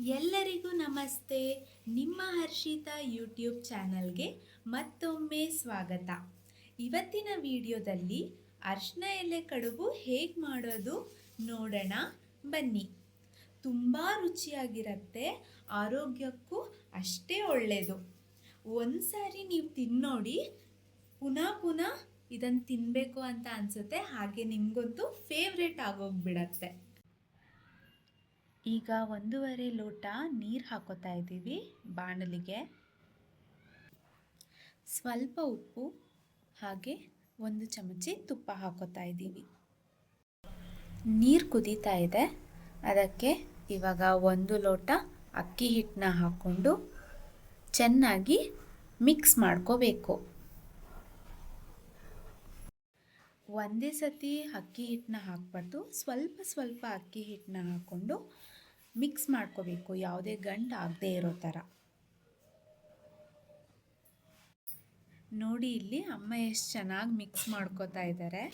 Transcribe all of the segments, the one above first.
ಎಲ್ಲರಿಗೂ ನಮಸ್ತೆ. ನಿಮ್ಮ ಹರ್ಷಿತಾ ಯೂಟ್ಯೂಬ್ ಚಾನಲ್ಗೆ ಮತ್ತೊಮ್ಮೆ ಸ್ವಾಗತ. ಇವತ್ತಿನ ವಿಡಿಯೋದಲ್ಲಿ ಅರಿಶಿನ ಎಲೆ ಕಡುಬು ಹೇಗೆ ಮಾಡೋದು ನೋಡೋಣ ಬನ್ನಿ. ತುಂಬ ರುಚಿಯಾಗಿರುತ್ತೆ, ಆರೋಗ್ಯಕ್ಕೂ ಅಷ್ಟೇ ಒಳ್ಳೆಯದು. ಒಂದು ಸಾರಿ ನೀವು ತಿನ್ನೋಡಿ ಪುನಃ ಪುನಃ ಇದನ್ನು ತಿನ್ನಬೇಕು ಅಂತ ಅನಿಸುತ್ತೆ. ಹಾಗೆ ನಿಮಗಂತೂ ಫೇವ್ರೇಟ್ ಆಗೋಗ್ಬಿಡತ್ತೆ. ಈಗ 1.5 ಲೋಟ ನೀರು ಹಾಕೋತಾ ಇದ್ದೀವಿ ಬಾಣಲಿಗೆ. ಸ್ವಲ್ಪ ಉಪ್ಪು ಹಾಗೆ 1 ಚಮಚಿ ತುಪ್ಪ ಹಾಕೋತಾ ಇದ್ದೀವಿ. ನೀರು ಕುದೀತಾ ಇದೆ, ಅದಕ್ಕೆ ಇವಾಗ 1 ಲೋಟ ಅಕ್ಕಿ ಹಿಟ್ಟನ್ನ ಹಾಕ್ಕೊಂಡು ಚೆನ್ನಾಗಿ ಮಿಕ್ಸ್ ಮಾಡ್ಕೋಬೇಕು. ಒಂದೇ ಸತಿ ಅಕ್ಕಿ ಹಿಟ್ಟನ್ನ ಹಾಕ್ಬಾರ್ದು, ಸ್ವಲ್ಪ ಸ್ವಲ್ಪ ಅಕ್ಕಿ ಹಿಟ್ಟನ್ನ ಹಾಕ್ಕೊಂಡು ಮಿಕ್ಸ್ ಮಾಡ್ಕೋಬೇಕು, ಯಾವುದೇ ಗಂಟು ಆಗದೆ ಇರೋ ಥರ. ನೋಡಿ ಇಲ್ಲಿ ಅಮ್ಮ ಎಷ್ಟು ಚೆನ್ನಾಗಿ ಮಿಕ್ಸ್ ಮಾಡ್ಕೋತಾ ಇದ್ದಾರೆ.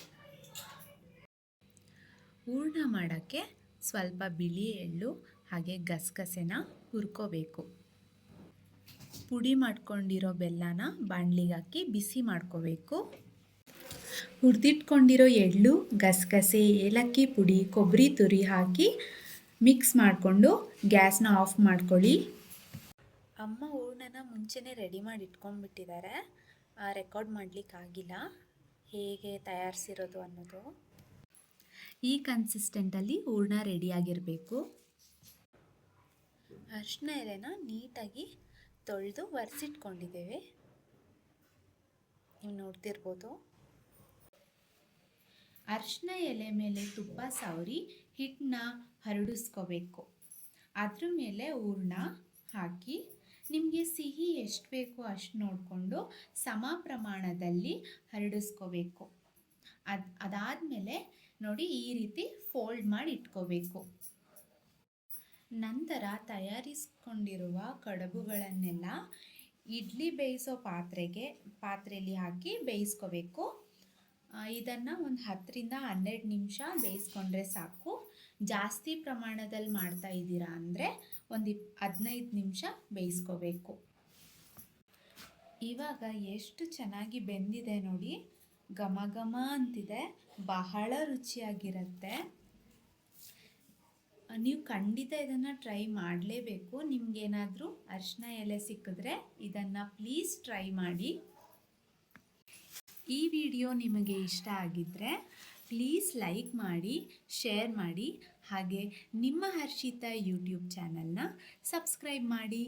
ಹೂರ್ಣ ಮಾಡೋಕ್ಕೆ ಸ್ವಲ್ಪ ಬಿಳಿ ಎಳ್ಳು ಹಾಗೆ ಗಸಗಸೆನ ಹುರ್ಕೋಬೇಕು. ಪುಡಿ ಮಾಡ್ಕೊಂಡಿರೋ ಬೆಲ್ಲನ ಬಾಣಲಿಗೆ ಹಾಕಿ ಬಿಸಿ ಮಾಡ್ಕೋಬೇಕು. ಹುರಿದಿಟ್ಕೊಂಡಿರೋ ಎಳ್ಳು, ಗಸಗಸೆ, ಏಲಕ್ಕಿ ಪುಡಿ, ಕೊಬ್ಬರಿ ತುರಿ ಹಾಕಿ ಮಿಕ್ಸ್ ಮಾಡಿಕೊಂಡು ಗ್ಯಾಸ್ನ ಆಫ್ ಮಾಡ್ಕೊಳ್ಳಿ. ಅಮ್ಮ ಹೂರ್ಣನ ಮುಂಚೆನೇ ರೆಡಿ ಮಾಡಿ ಇಟ್ಕೊಂಡ್ಬಿಟ್ಟಿದ್ದಾರೆ, ರೆಕಾರ್ಡ್ ಮಾಡಲಿಕ್ಕಾಗಿಲ್ಲ ಹೇಗೆ ತಯಾರಿಸಿರೋದು ಅನ್ನೋದು. ಈ ಕನ್ಸಿಸ್ಟೆಂಟಲ್ಲಿ ಹೂರ್ಣ ರೆಡಿಯಾಗಿರಬೇಕು. ಅರಿಶಿನ ಎಲೆನ ನೀಟಾಗಿ ತೊಳೆದು ಒರೆಸಿಟ್ಕೊಂಡಿದ್ದೇವೆ, ನೀವು ನೋಡ್ತಿರ್ಬೋದು. ಅರಿಶಿನ ಎಲೆ ಮೇಲೆ ತುಪ್ಪ ಸವರಿ ಹಿಟ್ಟನ್ನ ಹರಡಿಸ್ಕೋಬೇಕು. ಅದ್ರ ಮೇಲೆ ಹೂರ್ಣ ಹಾಕಿ ನಿಮಗೆ ಸಿಹಿ ಎಷ್ಟು ಬೇಕೋ ಅಷ್ಟು ನೋಡಿಕೊಂಡು ಸಮ ಪ್ರಮಾಣದಲ್ಲಿ ಹರಡಿಸ್ಕೋಬೇಕು. ಅದಾದಮೇಲೆ ನೋಡಿ ಈ ರೀತಿ ಫೋಲ್ಡ್ ಮಾಡಿ ಇಟ್ಕೋಬೇಕು. ನಂತರ ತಯಾರಿಸ್ಕೊಂಡಿರುವ ಕಡುಬುಗಳನ್ನೆಲ್ಲ ಇಡ್ಲಿ ಬೇಯಿಸೋ ಪಾತ್ರೆಯಲ್ಲಿ ಹಾಕಿ ಬೇಯಿಸ್ಕೋಬೇಕು. ಇದನ್ನು ಒಂದು 10ರಿಂದ 12 ನಿಮಿಷ ಬೇಯಿಸ್ಕೊಂಡ್ರೆ ಸಾಕು. ಜಾಸ್ತಿ ಪ್ರಮಾಣದಲ್ಲಿ ಮಾಡ್ತಾ ಇದ್ದೀರಾ ಅಂದರೆ ಒಂದು 15 ನಿಮಿಷ ಬೇಯಿಸ್ಕೋಬೇಕು. ಇವಾಗ ಎಷ್ಟು ಚೆನ್ನಾಗಿ ಬೆಂದಿದೆ ನೋಡಿ, ಘಮ ಘಮ ಅಂತಿದೆ, ಬಹಳ ರುಚಿಯಾಗಿರುತ್ತೆ. ನೀವು ಖಂಡಿತ ಇದನ್ನು ಟ್ರೈ ಮಾಡಲೇಬೇಕು. ನಿಮಗೇನಾದರೂ ಅರಿಶಿನ ಎಲೆ ಸಿಕ್ಕಿದ್ರೆ ಇದನ್ನು ಪ್ಲೀಸ್ ಟ್ರೈ ಮಾಡಿ. ಈ ವಿಡಿಯೋ ನಿಮಗೆ ಇಷ್ಟ ಆಗಿದ್ದರೆ ಪ್ಲೀಸ್ ಲೈಕ್ ಮಾಡಿ, ಶೇರ್ ಮಾಡಿ, ಹಾಗೆ ನಿಮ್ಮ ಹರ್ಷಿತಾ ಯೂಟ್ಯೂಬ್ ಚಾನಲ್ನ ಸಬ್ಸ್ಕ್ರೈಬ್ ಮಾಡಿ.